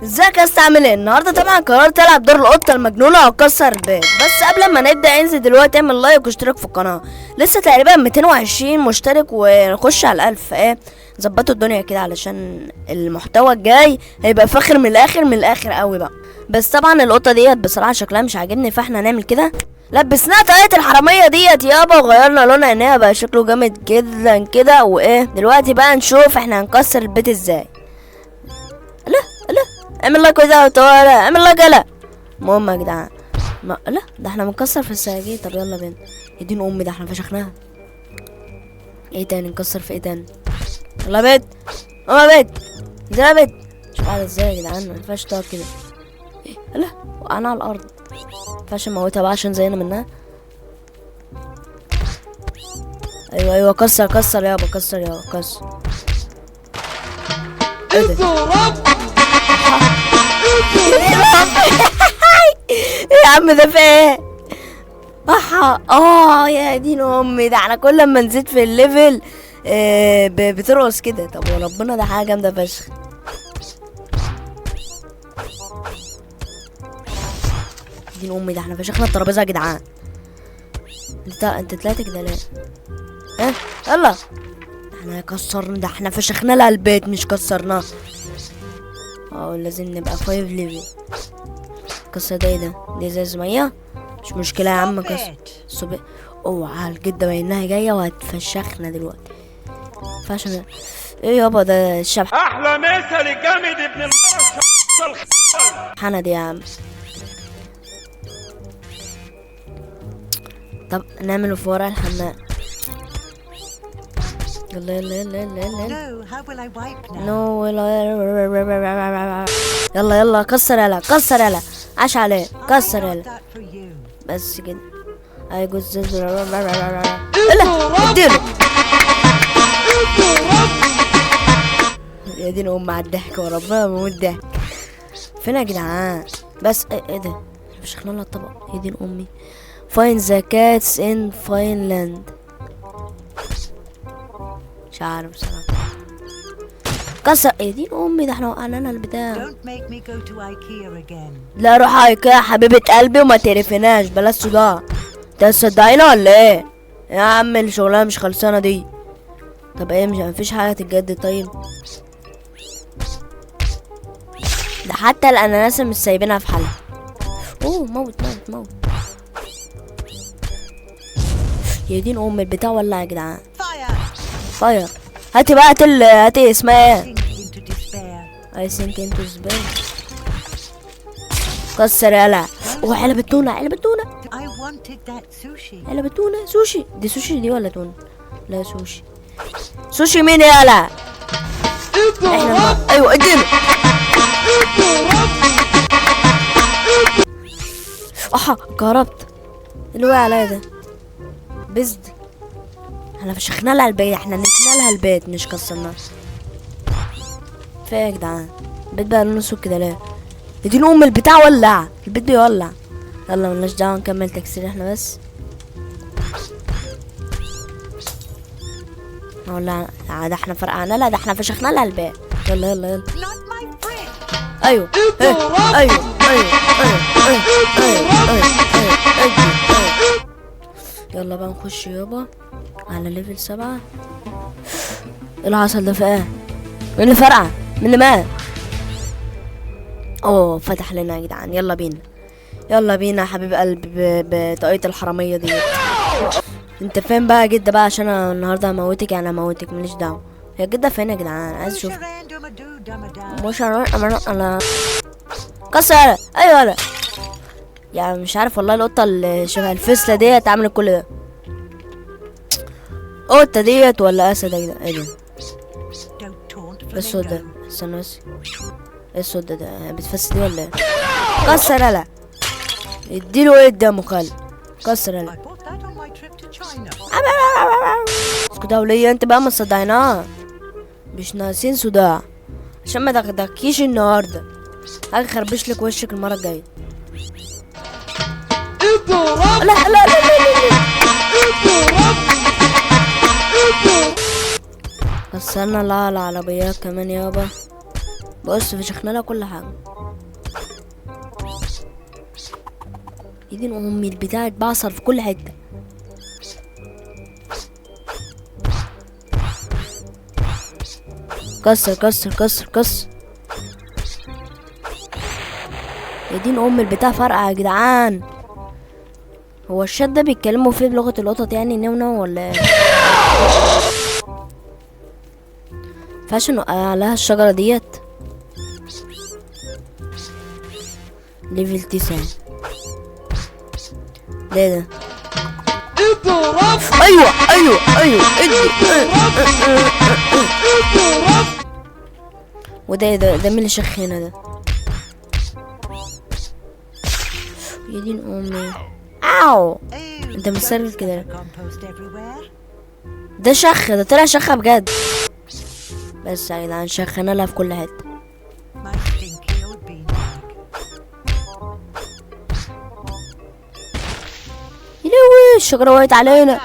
ازيك يا اسطى؟ عامل ايه النهارده؟ طبعا قررت العب دور القطه المجنونه واكسر البيت. بس قبل ما نبدا انزل دلوقتي اعمل لايك واشترك في القناه. لسه تقريبا 220 مشترك ونخش على 1000. ايه ظبطوا الدنيا كده علشان المحتوى الجاي هيبقى فاخر من الاخر من الاخر قوي بقى. بس طبعا القطه ديت بصراحه شكلها مش عاجبني، فاحنا هنعمل كده، لبسناها طاقية الحرامية ديت يابا وغيرنا لون عينيها بقى شكله جامد جدا كده. وايه دلوقتي بقى نشوف احنا هنكسر البيت ازاي. لا لا، اعمل لايك وزع ولا اعمل لايك. لا المهم يا جدعان، لا ده احنا بنكسر في السجاجيد. طب يلا بينا. يدين امي ده احنا فشخناها. ايه تاني نكسر في ايه تاني؟ يلا بيت يلا بيت يلا بيت. مش قاعد ازاي يا جدعان؟ ما ينفعش تقعد كده. ايه لا وقعنا على الارض. ما ينفعش نموتها بقى عشان زينا منها. ايوه ايوه كسر كسر يابا كسر يابا كسر. ايه ده؟ يا عم ده في ايه؟ يا دين امي، ده احنا كل ما نزيد في الليفل بترقص كده. طب وربنا ده حاجه جامده فشخ. دين امي ده احنا فشخنا الترابيزه يا جدعان. انت طلعت كده ليه؟ ها يلا احنا كسرنا، ده احنا فشخنا لها البيت مش كسرناه. لازم نبقى 5 ليفل. كسر ده ايه ده؟ دي ازاز ميه. مش مشكله يا عم كسر الصبح. اوعى الجده باينها جايه وهتفشخنا دلوقتي. فعشان ايه يابا ده الشبح احلى مثل الجامد ابن الحنة دي يا عم. طب نعمله في ورا الحمام. يلا يلا يلا يلا يلا يلا كسر يلا كسر يلا. عاش عليه كسر يلا. بس كده اي جوز. يلا اديله. يا دين ام على الضحك وربنا بموت ضحك. فين يا جدعان؟ بس ايه ده؟ مش لها الطبق. يا دين امي. find the cats in Finland. مش عارف بصراحة. كسر. ايه دي امي ده احنا وقعنا لنا البتاع. لا روح ايكيا يا حبيبة قلبي وما تقرفناش بلاش صداع. انت تصدقينا ولا ايه؟ يا عم الشغلانة مش خلصانة دي. طب ايه مفيش حاجة تتجدد؟ طيب ده حتى الاناناس مش سايبينها في حالها. موت موت موت. يا دين ام البتاع ولع يا جدعان. فاير. هاتي بقى هاتي اسمها ايه؟ I think into space. كسر يلا. علبة تونة علبة تونة علبة تونة. سوشي دي سوشي دي ولا تونة؟ لا سوشي. سوشي مين يلا؟ احنا ايوه اديله. كهربت. اللي وقع عليا ده بزد. احنا فشخنا لها البيت، احنا نتنا لها البيت مش كسرناه. فين يا جدعان؟ البيت بقى لونه اسود كده ليه؟ يدين ام البتاع ولع. البيت بيولع. يلا ملناش دعوه نكمل تكسير احنا بس. ولع. ده احنا فرقعنا لها، ده احنا فشخنا لها البيت. يلا يلا يلا. ايوه ايوه ايوه يلا بقى نخش يابا على ليفل 7. ايه اللي حصل ده؟ في ايه؟ مين اللي فرقع؟ مين اللي مات؟ فتح لنا يا جدعان. يلا بينا يلا بينا يا حبيب قلبي بطاقية الحرامية دي. انت فين بقى يا جدة بقى؟ عشان انا النهارده هموتك، يعني هموتك ماليش دعوة. يا جدة فين يا جدعان؟ عايز اشوف. مش انا كسر. ايوه لا يعني مش عارف والله. القطة اللي شبه الفسلة ديت عملت كل ده. قطة ديت ولا اسد يا جدعان؟ ايه ده؟ الصوت ده؟ استنى بس. ايه الصوت ده بتفس دي ولا ايه؟ كسر يلا. اديله ايه ده مخل. كسر يلا. اسكت يا ولية انت بقى، ما تصدعيناها. مش ناقصين صداع عشان ما تغدكيش النهارده. هاجي خربش لك وشك المرة الجاية. لا لا لا لا كسرنا لها العربيات كمان يابا. بص فشخنا لها كل حاجة. يدين امي البتاع اتبعصر في كل حتة. كسر كسر كسر كسر. يدين ام البتاع فرقع يا جدعان. هو الشات ده بيتكلموا فيه بلغة القطط يعني نونو ولا ايه؟ مينفعش نوقع عليها الشجرة ديت. ليفل 9. ده ايوه ايوه ايوه ادي. وده ده مين اللي شخ هنا ده؟ يا دين امي. اوو انت مسترجل كده. ده شخ، ده طلع شخة بجد. بس يا جدعان شخنا لها في كل حتة. يلوي الشجرة وقعت علينا.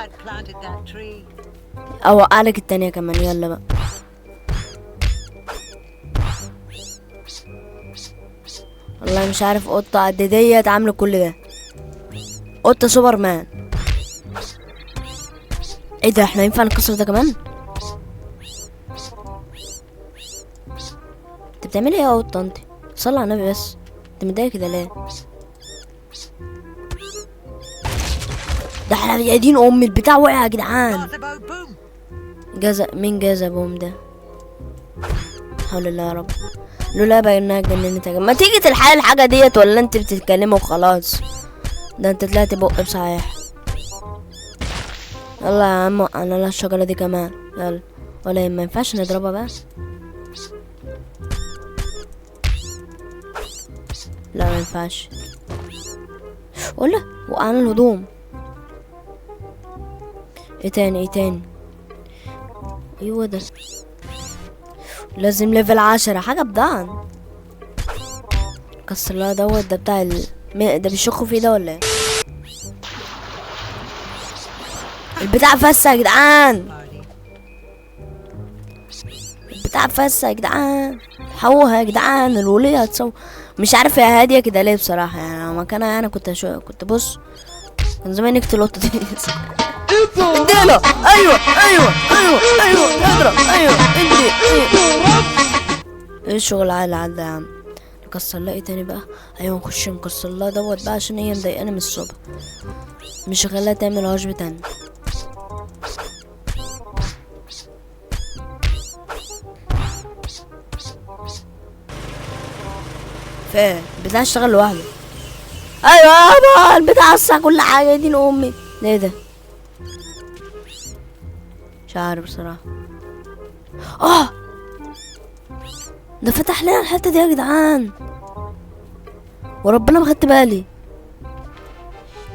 اوقع لك التانية كمان. يلا بقى. والله مش عارف قطة قد ديت عاملة كل ده. قطة سوبر مان. ايه ده احنا ينفع نكسر ده كمان؟ انت بتعملي ايه يا قطة انت؟ صلي على النبي بس. انت متضايق كده ليه؟ ده احنا يا دين امي البتاع وقع يا جدعان. مين جازا بوم ده؟ حول الله يا رب. لولا بقى انها اتجننت. ما تيجي تلحقي الحاجة ديت ولا انت بتتكلمي وخلاص؟ ده انت طلعت بق بصحيح. يلا يا عم انا لها الشجرة دي كمان. يلا. ولا ما ينفعش نضربها بقى؟ لا ما ينفعش. ولا وقعنا الهدوم. ايه تاني ايه تاني؟ ايوه ده لازم ليفل 10 حاجة بدعن. كسر لها دوت. ده بتاع ده بيشخوا فيه ده ولا ايه؟ البتاع فسه يا جدعان. البتاع فسه يا جدعان. حوها يا جدعان. الولية هتصور. مش عارف يا هادية كده ليه بصراحة يعني. لو مكانها يعني كنت بص كان زمان نقتل القطة دي. اديله. ايوه ايوه ايوه ايوه اضرب. ايوه ادي. ايه الشغل عال ده يا عم؟ نكسر لها ايه تاني بقى؟ ايوه نخش نكسر لها دوت بقى عشان هي مضايقاني من الصبح. مش هخليها تعمل عشب تاني. فين البتاع اشتغل لوحده. ايوه يابا البتاع وسع كل حاجه. يا دين امي. ايه ده؟ مش عارف بصراحه. ده فتح لنا الحته دي يا جدعان وربنا ما خدت بالي.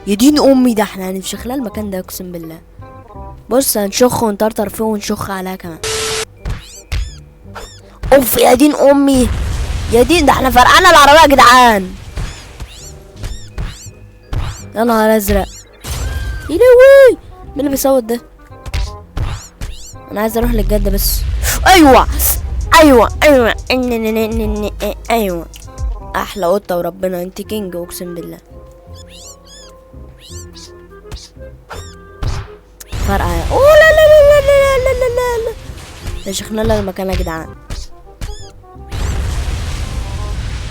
يا دين امي ده احنا هنفشخ لها المكان ده اقسم بالله. بص هنشخ ونطرطر فيه ونشخ عليها كمان. اوف يا دين امي. يا دين ده احنا فرقعنا العربيه يا جدعان. يا نهار ازرق. يلوي مين اللي بيصوت ده؟ انا عايز اروح للجده بس. ايوه ايوه ايوه ايوه. احلى قطه وربنا انت كينج اقسم بالله. فرقعه. اوه لا لا لا لا لا لا لا لا. ده شيخنا لها المكان يا جدعان.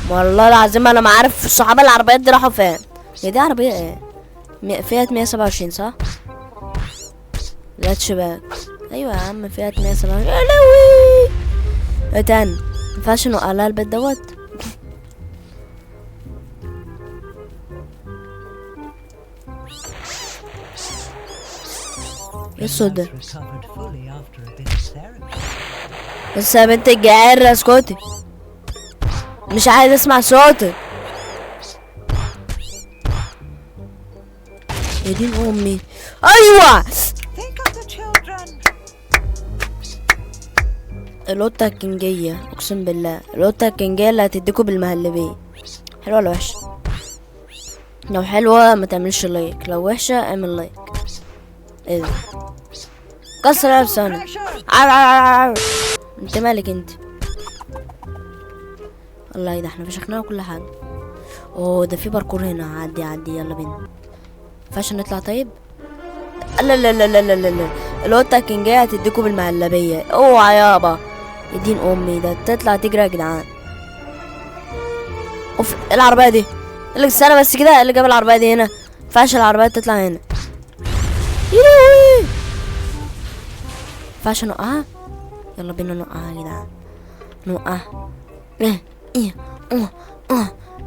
والله العظيم انا ما عارف الصحابه العربيات دي راحوا فين. هي دي عربيه ايه؟ فيات 127 صح؟ لا تشباك. ايوه يا عم فيات 127. يا لوي. ايه تاني؟ مينفعش نوقع لها البيت دوت؟ ايه الصوت ده؟ بس يا بنت الجعير اسكتي. مش عايز اسمع صوتك. يا دين امي. ايوه القطة الكنجية اقسم بالله. القطة الكنجية اللي هتديكوا بالمهلبية. حلوة ولا وحشة؟ لو حلوة ما تعملش لايك. لو وحشة اعمل لايك. ايه ده؟ كسر يا لسانك. انت مالك انت؟ الله، ايه ده؟ احنا فشخنا كل حاجه. اوه، ده في باركور هنا. عدي يلا بينا. مينفعش نطلع طيب؟ لا لا لا لا لا لا، القطه كان جايه هتديكوا بالمهلبيه. اوعى يابا، يدين امي ده تطلع تجري يا جدعان. اوف، ايه العربيه دي؟ اللي استنى بس كده، اللي جاب العربيه دي هنا؟ مينفعش العربيه تطلع هنا. يلوي، مينفعش نوقعها. يلا بينا نوقعها يا جدعان، نوقعها.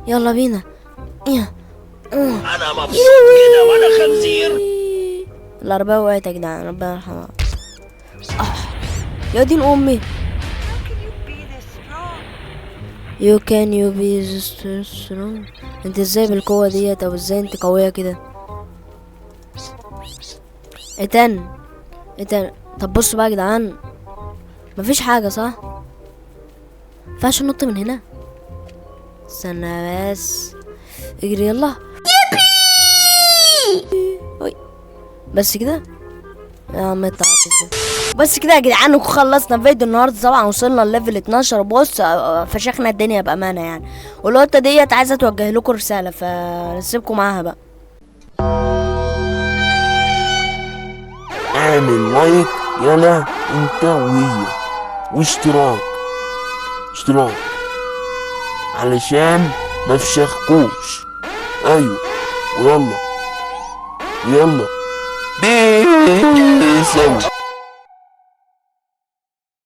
يلا بينا. انا مبسوط كده وانا خنزير. العربية وقعت يا جدعان، ربنا يرحمها. يا دين امي. You be this strong. انت ازاي بالقوة ديت؟ او ازاي انت قوية كده؟ ايتان. طب بصوا بقى يا جدعان، مفيش حاجة صح؟ مينفعش ننط من هنا؟ استنى بس، اجري يلا. بس كده يا عم بس كده يا جدعان، وخلصنا فيديو النهارده. طبعا وصلنا لليفل 12. بص فشخنا الدنيا بامانه يعني. والقطه ديت عايزه توجه لكم رساله، فنسيبكم معاها بقى. اعمل لايك يلا انت وهي، واشتراك علشان ما تفشخكوش. ايوه، ويلا بيس.